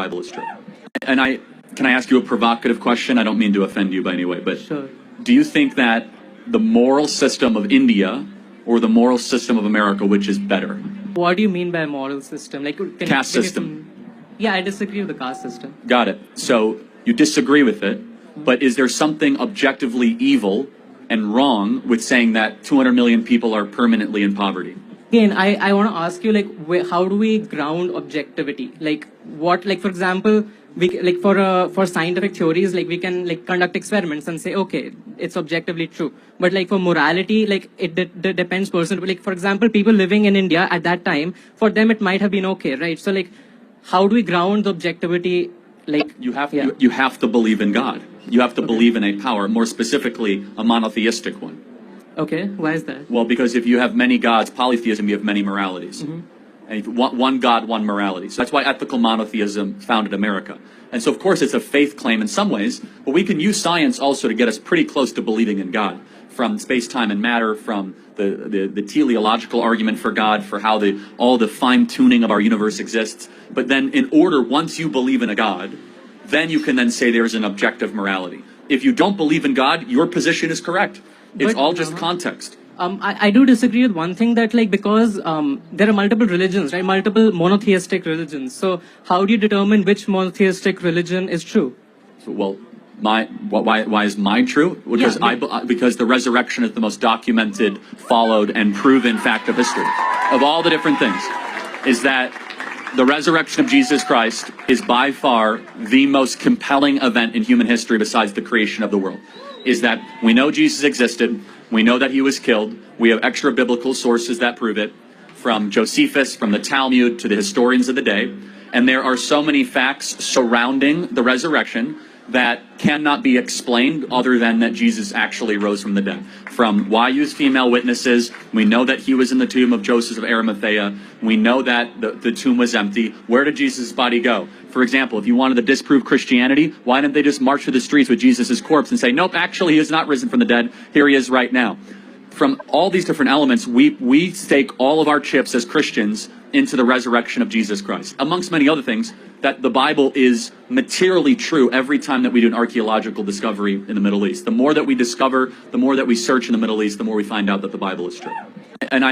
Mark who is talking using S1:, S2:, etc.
S1: Bible is true. And can I ask you a provocative question? I don't mean to offend you by any way, but
S2: Sure.
S1: do you think that the moral system of India or the moral system of America, which is better?
S2: What do you mean by moral system? Like
S1: Caste system.
S2: Yeah, I disagree with the caste system.
S1: Got it. So you disagree with it, but is there something objectively evil and wrong with saying that 200 million people are permanently in poverty?
S2: Again, I want to ask you, like, how do we ground objectivity? Like, what, like, for example, for scientific theories, like, we can, like, conduct experiments and say, okay, it's objectively true. But, like, for morality, like, it depends person. Like, for example, people living in India at that time, for them, it might have been okay, right? So, like, how do we ground the objectivity? Like,
S1: you have to believe in God. You have to believe in a power, more specifically, a monotheistic one.
S2: Okay, why is that?
S1: Well, because if you have many gods, polytheism, you have many moralities. And if one God, one morality. So that's why ethical monotheism founded America. And so, of course, it's a faith claim in some ways, but we can use science also to get us pretty close to believing in God. From space, time, and matter, from the teleological argument for God, for how all the fine-tuning of our universe exists. But then in order, once you believe in a God, then you can then say there's an objective morality. If you don't believe in God, your position is correct. It's all just context.
S2: I do disagree with one thing that, like, because there are multiple religions, right? Multiple monotheistic religions. So how do you determine which monotheistic religion is true?
S1: So, well, why is mine true? Because because the resurrection is the most documented, followed, and proven fact of history. Of all the different things, is that the resurrection of Jesus Christ is by far the most compelling event in human history besides the creation of the world. Is that we know Jesus existed, we know that he was killed, we have extra biblical sources that prove it, from Josephus, from the Talmud, to the historians of the day, and there are so many facts surrounding the resurrection that cannot be explained other than that Jesus actually rose from the dead. From why use female witnesses, we know that he was in the tomb of Joseph of Arimathea, we know that the tomb was empty. Where did Jesus' body go? For example, if you wanted to disprove Christianity, why didn't they just march through the streets with Jesus' corpse and say, nope, actually he is not risen from the dead, here he is right now. From all these different elements, we stake all of our chips as Christians into the resurrection of Jesus Christ. Amongst many other things, that the Bible is materially true every time that we do an archaeological discovery in the Middle East. The more that we discover, the more that we search in the Middle East, the more we find out that the Bible is true. And